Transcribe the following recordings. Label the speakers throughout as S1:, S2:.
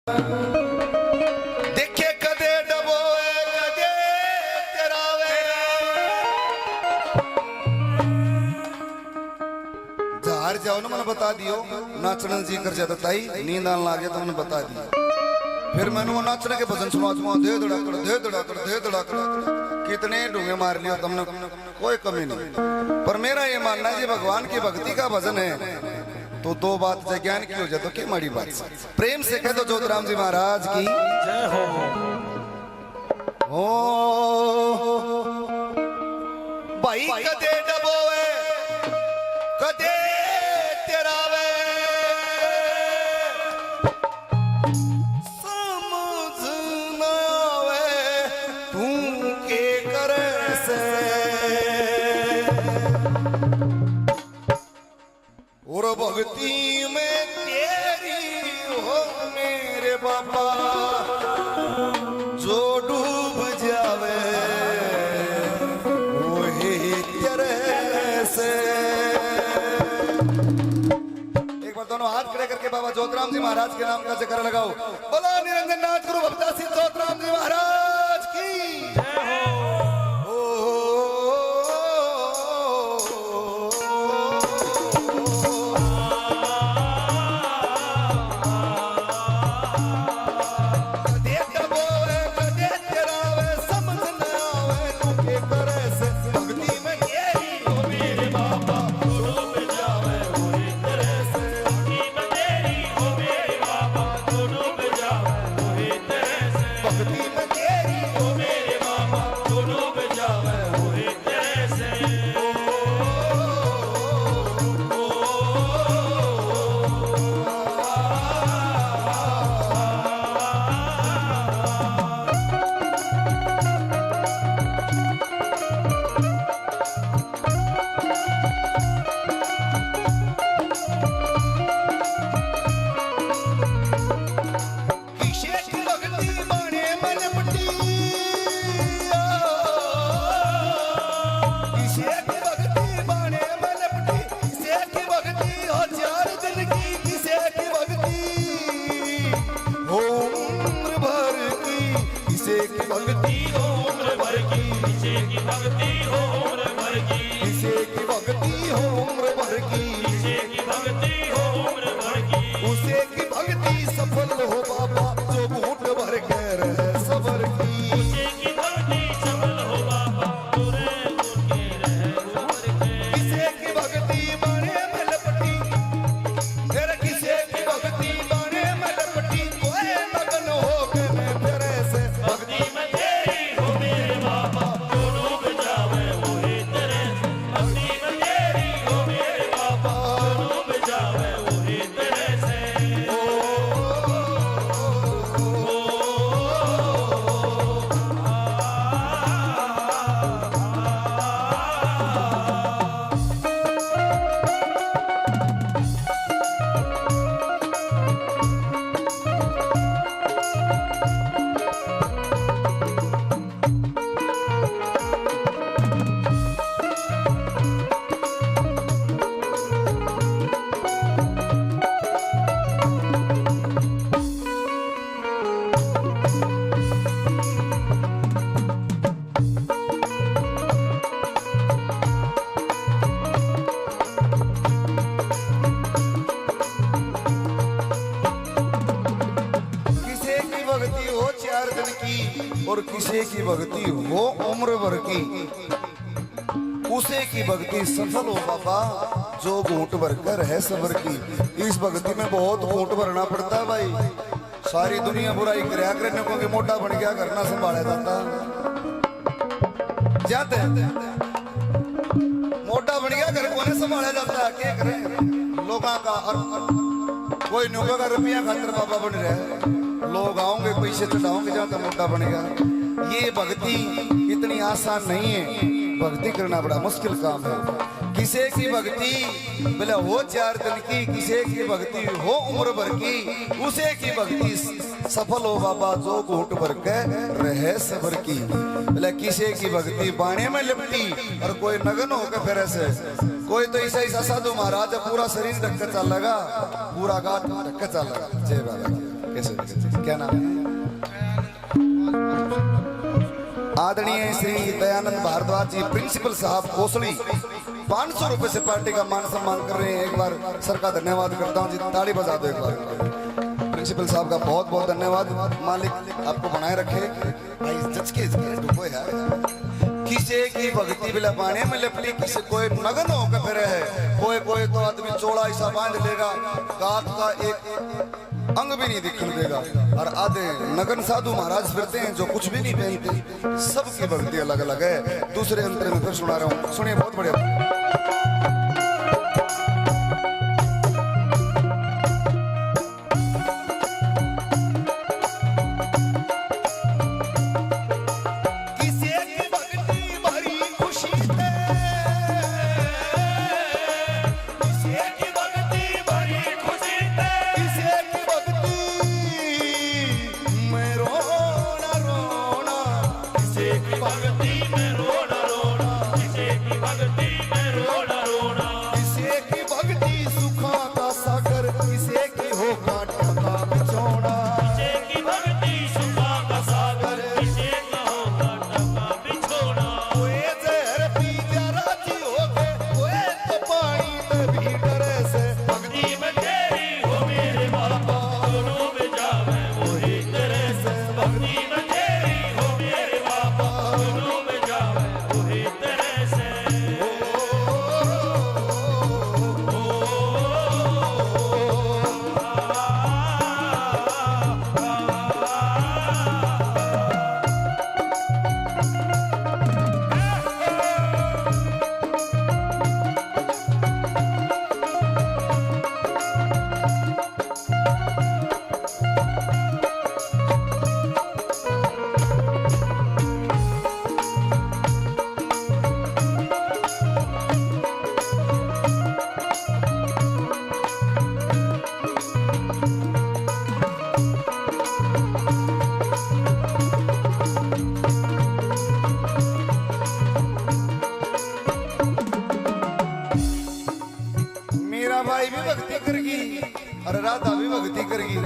S1: देखे कदे डबोए कदे तेरावे जहार जाओ ना मैंने बता दियो नाचने जी कर जाता ताई नींद आने लगे तो मैंने बता दिया। फिर मैंने वो नाचने के भजन सुना दे धड़ाकड़ दे धड़ाकड़ दे धड़ाकड़ कितने डूंगे मार लियो तुमने कोई कमी नहीं। पर मेरा ये मानना है जी भगवान की भक्ति का भजन है तो दो बात ज्ञान की हो जाए तो क्या माड़ी बात। प्रेम से कह दो जोतराम जी महाराज की जय हो। भाई कदे डबोए कदे तेरावे समझ न आवे तू के करे से और भक्ति में तेरी हो मेरे बाबा जो डूब जावे वही तेरे से। एक बार दोनों हाथ खड़े करके बाबा जोतराम जी महाराज के नाम का जिक्र लगाओ। बोलो निरंजन नाथ गुरु भक्ता सिंह जोतराम जी महाराज की जय हो। उसे की भक्ति सफल हो बाबा जो घूट भर के रहे सबर की। उसे की भक्ति सफल हो बाबा जो घूट के रहे सबर की। किसे की भक्ति बाणे में लपटी तेरे किसे की भक्ति बाणे में लपटी कोई मगन हो के मैं तेरे से भक्ति में तेरी हो मेरे बाबा जो डूब जावे वही तेरे से। भक्ति में तेरी हो मेरे बाबा जो डूब जावे वही तेरे से। और किसी की भक्ति हो उम्र भर की उसे की भक्ति सफल हो बाबा जो घूंट भर कर है सबर की। इस भक्ति में बहुत घूंट भरना पड़ता है भाई। सारी दुनिया बुराई करया करने को कि मोटा बन गया करना संभाला जाता जाते मोटा बन गया घर को नहीं संभाला जाता क्या करें लोगों का। और कोई नौका का रुपया खातर बाबा बन रहे लोग आओगे पैसे चढ़ाओगे जाकर मोटा बनेगा। ये भक्ति इतनी आसान नहीं है। भक्ति करना बड़ा मुश्किल काम है। किसी की भक्ति बोले हो 4 दिन की किसी की भक्ति हो उम्र भर की उसे की भक्ति सफल हो बाबा जो घूंट भर के रहे सबर की। बोले किसी की भक्ति बाणे में लिपटी और कोई नगन होकर फिर ऐसे कोई तो ऐसा ऐसा साधु महाराज पूरा शरीर ढक कर चल लगा पूरा गात ढक कर चल लगा। जय बाबा कैसे क्या नाम है? आदरणीय श्री दयानंद भारद्वाज जी प्रिंसिपल साहब कोसली 500 रुपए से पार्टी का मान सम्मान कर रहे हैं। एक बार सर का धन्यवाद करता हूं जी, ताली बजा दो एक बार। प्रिंसिपल साहब का बहुत बहुत धन्यवाद। मालिक आपको बनाए रखे। भाई जज के डूबो यार। किसी की भक्ति बिला पाने में लिपटी, किसी कोई नगन होकर फिरे है, कोई तो आदमी चौड़ा ऐसा बांध लेगा गात का एक अंग भी नहीं दिखने देगा, और आधे नगन साधु महाराज फिरते हैं जो कुछ भी नहीं पहनते। सबकी भक्ति अलग अलग है। दूसरे अंतर में फिर सुना रहा हूँ, सुनिए बहुत बढ़िया। भाई भी भक्ति करेगी और राधा भी भक्ति करेगी।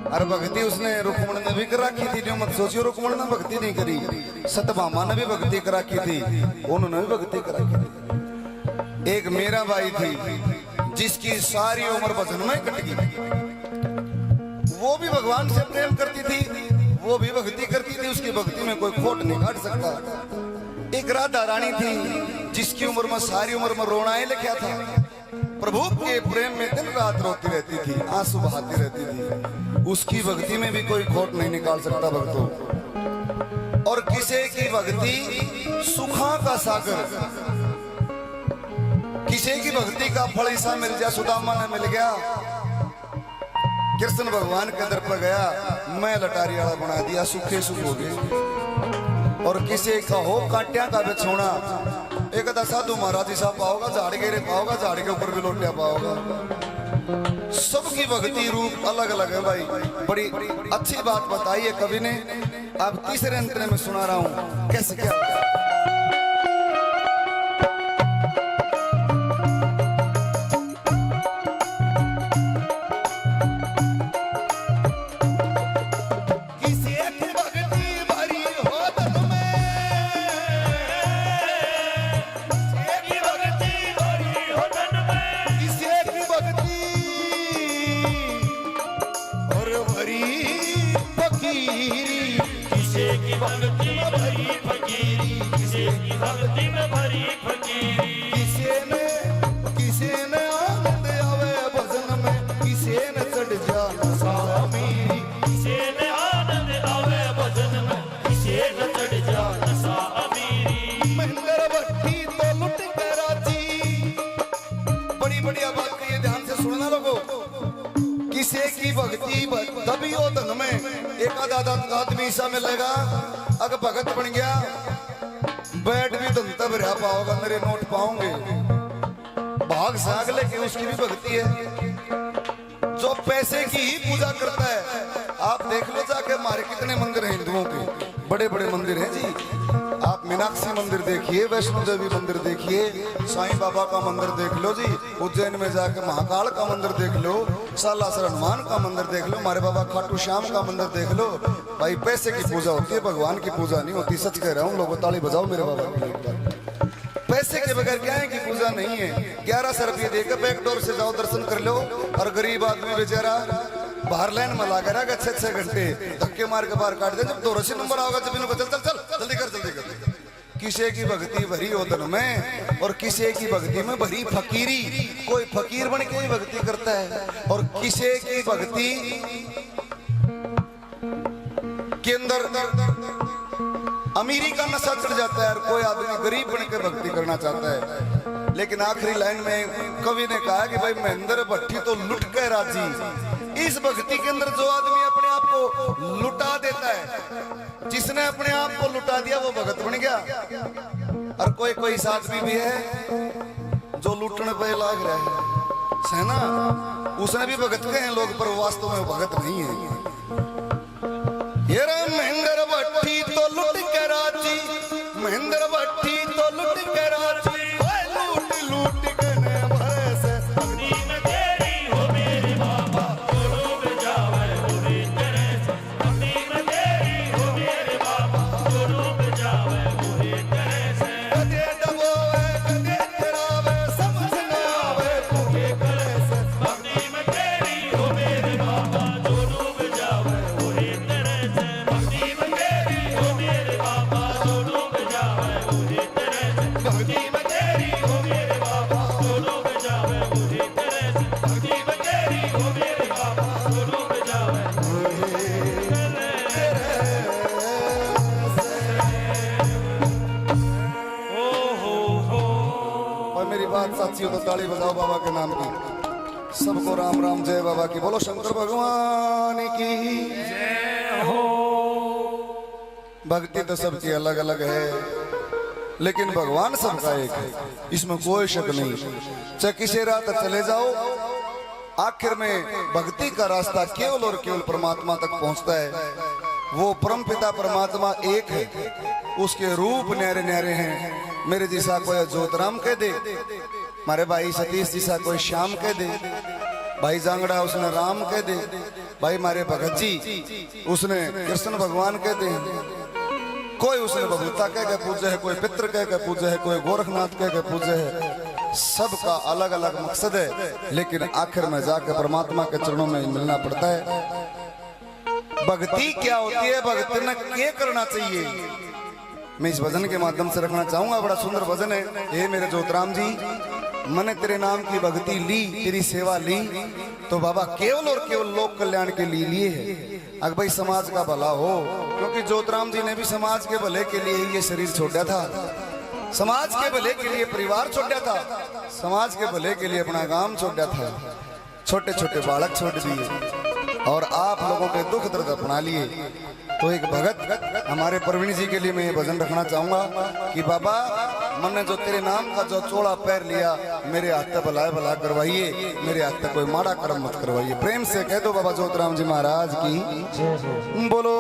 S1: और भक्ति उसने रुक्मण ने भी कर रखी थी, जो मत सोचियो रुक्मण ने भक्ति नहीं करी। सतभामा ने भी भक्ति कर रखी थी, उन्होंने भी भक्ति कर रखी थी। एक मेरा भाई थी जिसकी सारी उम्र भजन में कट गई। वो भी भगवान से प्रेम करती थी, वो भी भक्ति करती थी, उसकी भक्ति में कोई खोट नहीं काट सकता। एक राधा रानी थी जिसकी उम्र में सारी उम्र में रोना ही लिखा था। प्रभु के प्रेम में दिन रात रोती रहती थी, आंसू बहाती रहती थी। उसकी भक्ति में भी कोई खोट नहीं निकाल सकता भक्तों। और किसी की भक्ति सुखा का सागर, किसी की भक्ति का फल ऐसा मिल जाए। सुदामा ने मिल गया, कृष्ण भगवान के दर पर गया, मैं लटारी वाला बना दिया, सूखे सुख हो गए। और किसी का हो कांटिया का बिछोना, एक अदा साधु महाराज जी साहब पाओगा, झाड़ गेरे पाओगा, झाड़ के ऊपर भी लोटिया पाओगा। सबकी भक्ति रूप अलग अलग है भाई। बड़ी अच्छी बात बताई है कवि ने। आप तीसरे अंतरे में सुना रहा हूं कैसे क्या तभी वो धन में एक आदमी सा मिलेगा। अगर भगत बन गया बैठ भी धन तब रह पाओगा, मेरे नोट पाओगे। भाग साग लेके उसकी भी भक्ति है। जो पैसे की ही पूजा करता है, आप देख लो जाके हमारे कितने मंदिर हैं हिंदुओं के, बड़े बड़े मंदिर हैं जी। आप मीनाक्षी कामाक्षी मंदिर देखिए, वैष्णो देवी मंदिर देखिए, साईं बाबा का मंदिर देख लो जी, उज्जैन में जाके महाकाल का मंदिर देख लो, सालासर हनुमान का मंदिर देख लो, हमारे बाबा खाटू श्याम का मंदिर देख लो। भाई पैसे की पूजा होती है, भगवान की पूजा नहीं होती। सच कह रहा हूँ, लोगों ताली बजाओ मेरे बाबा के लिए। पैसे के बगैर क्या है कि पूजा नहीं है। 1100 रुपये देकर बैकडोर से जाओ, दर्शन कर लो, और गरीब आदमी बेचारा बाहर लाइन में लगा रहेगा 6-6 घंटे, धक्के मार के बाहर काट दे। जब 280 नंबर आओगा जब इनको चल चल चल जल्दी कर जल्दी कर। किसी की भक्ति भरी होतन में और किसी की भक्ति में भरी फकीरी। कोई फकीर बन के ही भक्ति करता है, और किसी की भक्ति के अंदर अमीरी का नशा चढ़ जाता है, और कोई आदमी गरीब बन के भक्ति करना चाहता है। लेकिन आखिरी लाइन में कवि ने कहा कि भाई महेंद्र भट्टी तो लुट के राजी। इस भक्ति के अंदर जो आदमी अपने आप को लुटा देता है, जिसने अपने आप को लुटा दिया वो भगत बन गया। और कोई कोई आदमी भी है जो लुटने पे लाग रहा है ना, उसने भी भगत के हैं लोग, पर वास्तव में वो भगत नहीं है। ये महेंद्र भट्टी तो लुट के राजी, महेंद्र भट्टी तो लुट के राजी, लूट लूट के ने भरे से भक्ति में तेरी हो मेरे बाबा, तो डूब जावे बुरी तरह से। भक्ति में तेरी हो मेरे बाबा, तो डूब जावे बुरी तरह से। कदे डबोवे कदे तेरावे, समझ न आवे तू के करे से। भक्ति में तेरी हो मेरे बाबा, तो डूब जावे बुरी तरह से। भक्ति में तेरी हो मेरे बाबा, तो डूब जावे बुरी तरह से। भक्ति में तेरी हो मेरे बाबा, तो डूब जावे बुरी तरह से। भक्ति में तेरी हो मेरे बाबा, तो डूब जावे बुरी तरह से। और मेरी बात सच्ची हो तो ताली बजाओ बाबा के नाम की। सबको राम राम जय बाबा की। बोलो शंकर भगवान की जय हो। भक्ति तो सबकी अलग अलग है, लेकिन भगवान सबका एक है, इसमें कोई शक नहीं। चाहे किसी रात चले जाओ, आखिर में भक्ति का रास्ता केवल और केवल परमात्मा तक पहुंचता है। वो परम पिता परमात्मा एक है, उसके रूप न्यारे न्यारे हैं। मेरे जैसा कोई ज्योतराम कह दे, हमारे भाई सतीश जैसा कोई श्याम कह दे, भाई जांगड़ा उसने राम कह दे, भाई मारे भगत जी उसने कृष्ण भगवान कह दे, कोई उसने बबूता कह के पूजे है, कोई पितृ कह के पूजे है, कोई गोरखनाथ कह के पूजे है। सबका अलग अलग मकसद है, लेकिन आखिर में जाकर परमात्मा के चरणों में मिलना पड़ता है। भक्ति क्या होती है, भक्ति ने क्या करना चाहिए, मैं इस भजन के माध्यम से रखना चाहूंगा। बड़ा सुंदर भजन है। हे मेरे ज्योतराम जी, मैंने तेरे नाम की भक्ति ली, तेरी सेवा ली, तो बाबा केवल और केवल लोक कल्याण के लिए है। अगर भाई समाज का भला हो, क्योंकि ज्योतराम जी ने भी समाज के भले के लिए ये शरीर छोड़ा था, समाज के भले के लिए परिवार छोड़ा था, समाज के भले के लिए अपना गांव छोड़ा था, छोटे छोटे बालक छोड़ दिए, और आप लोगों के दुख दर्द अपना लिए। तो एक भगत हमारे प्रवीण जी के लिए मैं ये भजन रखना चाहूंगा कि बाबा मैंने जो तेरे नाम का जो चौड़ा पैर लिया, मेरे हाथ तक भला भला करवाइए, मेरे हाथ तक कोई माड़ा कर्म मत करवाइए। प्रेम से कह दो बाबा ज्योतराम जी महाराज की बोलो।